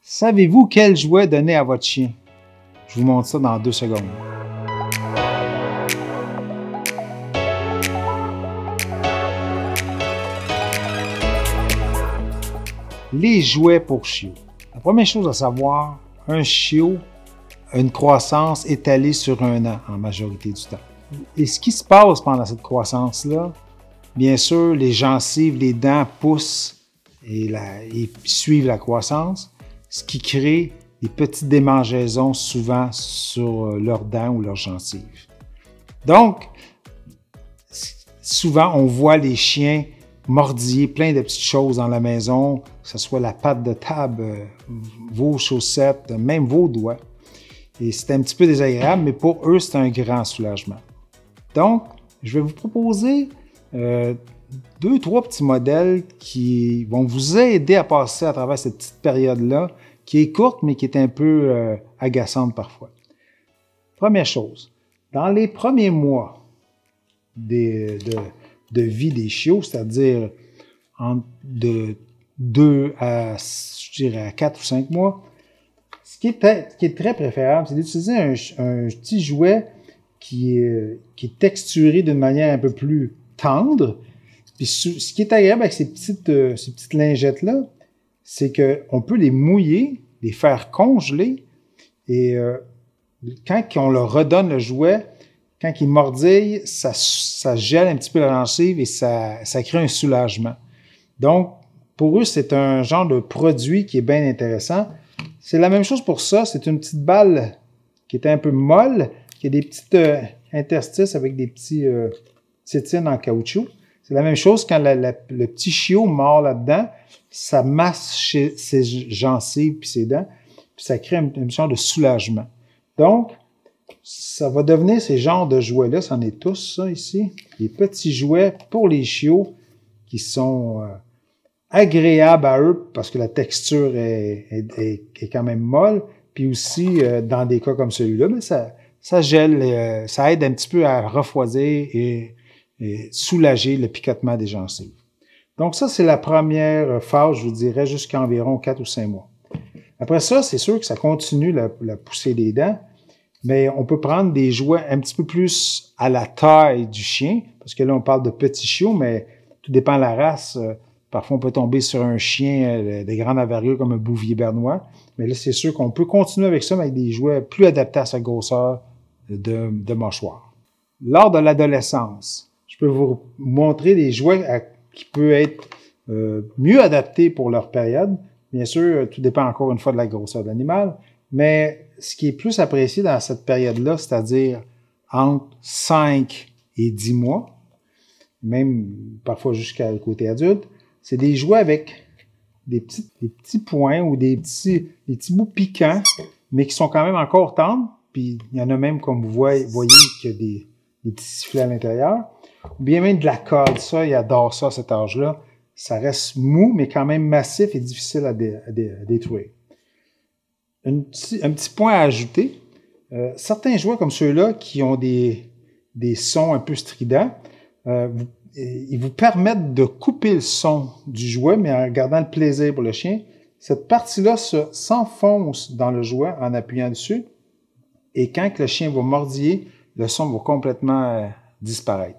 Savez-vous quel jouet donner à votre chien? Je vous montre ça dans 2 secondes. Les jouets pour chiots. La première chose à savoir, un chiot a une croissance étalée sur 1 an en majorité du temps. Et ce qui se passe pendant cette croissance-là, bien sûr, les gencives, les dents poussent et suivent la croissance, ce qui crée des petites démangeaisons souvent sur leurs dents ou leurs gencives. Donc, souvent, on voit les chiens mordiller plein de petites choses dans la maison, que ce soit la patte de table, vos chaussettes, même vos doigts. Et c'est un petit peu désagréable, mais pour eux, c'est un grand soulagement. Donc, je vais vous proposer 2-3 petits modèles qui vont vous aider à passer à travers cette petite période-là, qui est courte, mais qui est un peu agaçante parfois. Première chose, dans les premiers mois de vie des chiots, c'est-à-dire de 2 à, je dirais, à 4 ou 5 mois, ce qui est très préférable, c'est d'utiliser un petit jouet qui est texturé d'une manière un peu plus tendre. Puis ce qui est agréable avec ces petites lingettes-là, c'est qu'on peut les mouiller, les faire congeler, et quand on leur redonne le jouet, quand ils mordillent, ça gèle un petit peu la gencive et ça crée un soulagement. Donc, pour eux, c'est un genre de produit qui est bien intéressant. C'est la même chose pour ça. C'est une petite balle qui est un peu molle, qui a des petites interstices avec des petits tétines en caoutchouc. C'est la même chose quand le petit chiot mord là-dedans, ça masse ses gencives puis ses dents, puis ça crée un genre de soulagement. Donc, ça va devenir ces genres de jouets-là, c'en est tous, ça, ici. Des petits jouets pour les chiots qui sont agréables à eux parce que la texture est quand même molle. Puis aussi, dans des cas comme celui-là, mais ça gèle, ça aide un petit peu à refroidir et soulager le picotement des gencives. Donc ça, c'est la première phase, je vous dirais, jusqu'à environ 4 ou 5 mois. Après ça, c'est sûr que ça continue la poussée des dents, mais on peut prendre des jouets un petit peu plus à la taille du chien, parce que là, on parle de petits chiots, mais tout dépend de la race. Parfois, on peut tomber sur un chien de grande envergure comme un bouvier bernois, mais là, c'est sûr qu'on peut continuer avec ça, mais avec des jouets plus adaptés à sa grosseur de mâchoire. Lors de l'adolescence, je peux vous montrer des jouets qui peuvent être mieux adaptés pour leur période. Bien sûr, tout dépend encore une fois de la grosseur de l'animal, mais ce qui est plus apprécié dans cette période-là, c'est-à-dire entre 5 et 10 mois, même parfois jusqu'à le côté adulte, c'est des jouets avec des petits points ou des petits bouts piquants, mais qui sont quand même encore tendres. Puis il y en a même, comme vous voyez, qu'il y a des petits sifflets à l'intérieur. Ou bien même de la colle. Ça, ils adorent ça à cet âge-là. Ça reste mou, mais quand même massif et difficile à détruire. Un petit point à ajouter. Certains jouets comme ceux-là qui ont des sons un peu stridents, ils vous permettent de couper le son du jouet, mais en gardant le plaisir pour le chien. Cette partie-là s'enfonce dans le jouet en appuyant dessus. Et quand le chien va mordiller, le son va complètement disparaître.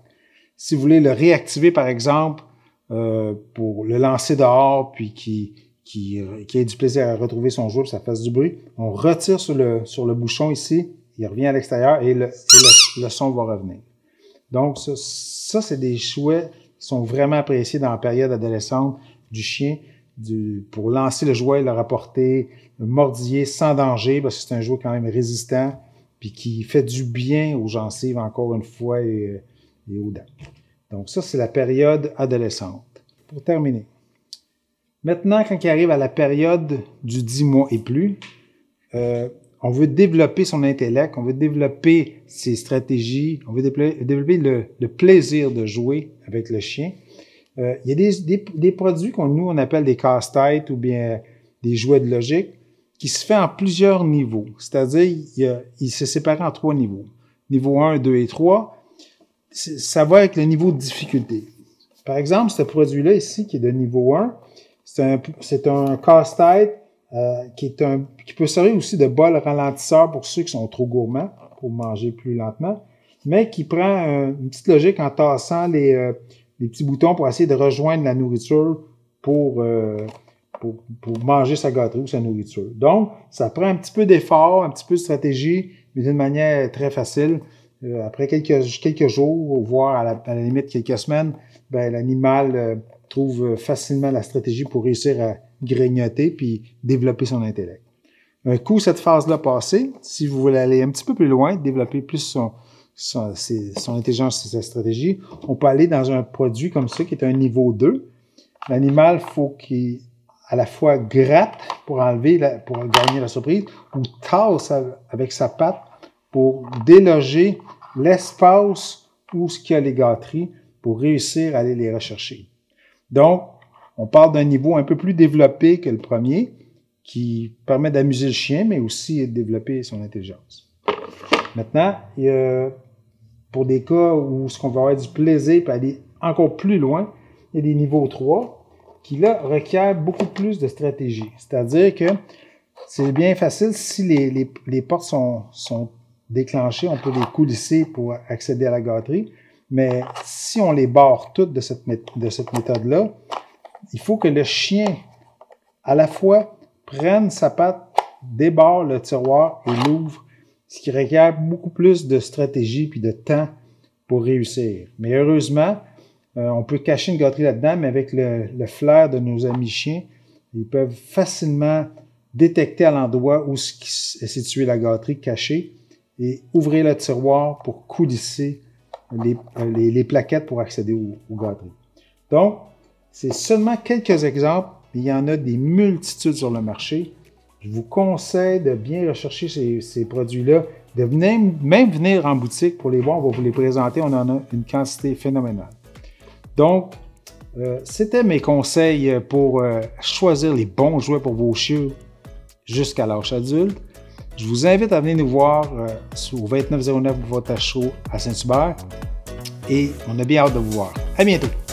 Si vous voulez le réactiver, par exemple, pour le lancer dehors, puis qui ait du plaisir à retrouver son jouet, puis ça fasse du bruit, on retire sur le bouchon ici, il revient à l'extérieur et le son va revenir. Donc, ça c'est des jouets qui sont vraiment appréciés dans la période adolescente du chien, pour lancer le jouet, le rapporter, le mordiller sans danger, parce que c'est un jouet quand même résistant, puis qui fait du bien aux gencives, encore une fois, et aux dents. Donc ça, c'est la période adolescente. Pour terminer. Maintenant, quand il arrive à la période du 10 mois et plus, on veut développer son intellect, on veut développer ses stratégies, on veut développer le plaisir de jouer avec le chien. Il y a des produits nous, on appelle des casse-têtes ou bien des jouets de logique qui se fait en plusieurs niveaux. C'est-à-dire, il se sépare en 3 niveaux. Niveau 1, 2 et 3. Ça va avec le niveau de difficulté. Par exemple, ce produit-là ici, qui est de niveau 1, c'est un casse-tête qui peut servir aussi de bol ralentisseur pour ceux qui sont trop gourmands, pour manger plus lentement, mais qui prend une petite logique en tassant les petits boutons pour essayer de rejoindre la nourriture pour manger sa gâterie ou sa nourriture. Donc, ça prend un petit peu d'effort, un petit peu de stratégie, mais d'une manière très facile. Après quelques jours, voire à la limite quelques semaines, ben, l'animal trouve facilement la stratégie pour réussir à grignoter puis développer son intellect. Un coup cette phase-là passée, si vous voulez aller un petit peu plus loin, développer plus son intelligence et sa stratégie, on peut aller dans un produit comme ça qui est un niveau 2. L'animal, faut qu'il à la fois gratte pour pour gagner la surprise ou tasse avec sa patte pour déloger l'espace où il y a les gâteries pour réussir à aller les rechercher. Donc, on parle d'un niveau un peu plus développé que le premier, qui permet d'amuser le chien, mais aussi de développer son intelligence. Maintenant, pour des cas où ce qu'on va avoir du plaisir et aller encore plus loin, il y a des niveaux 3 qui, là, requièrent beaucoup plus de stratégie. C'est-à-dire que c'est bien facile, si les portes sont déclenchées, on peut les coulisser pour accéder à la gâterie, mais si on les barre toutes de cette méthode-là, il faut que le chien, à la fois, prenne sa patte, débarre le tiroir et l'ouvre, ce qui requiert beaucoup plus de stratégie puis de temps pour réussir. Mais heureusement, on peut cacher une gâterie là-dedans, mais avec le flair de nos amis chiens, ils peuvent facilement détecter à l'endroit où est située la gâterie cachée et ouvrir le tiroir pour coulisser les plaquettes pour accéder aux gâteries. Donc, c'est seulement quelques exemples. Il y en a des multitudes sur le marché. Je vous conseille de bien rechercher ces produits-là, de même venir en boutique pour les voir. On va vous les présenter. On en a une quantité phénoménale. Donc, c'était mes conseils pour choisir les bons jouets pour vos chiots jusqu'à l'âge adulte. Je vous invite à venir nous voir au 2909 Boulevard Tachereau à Saint-Hubert et on a bien hâte de vous voir. À bientôt!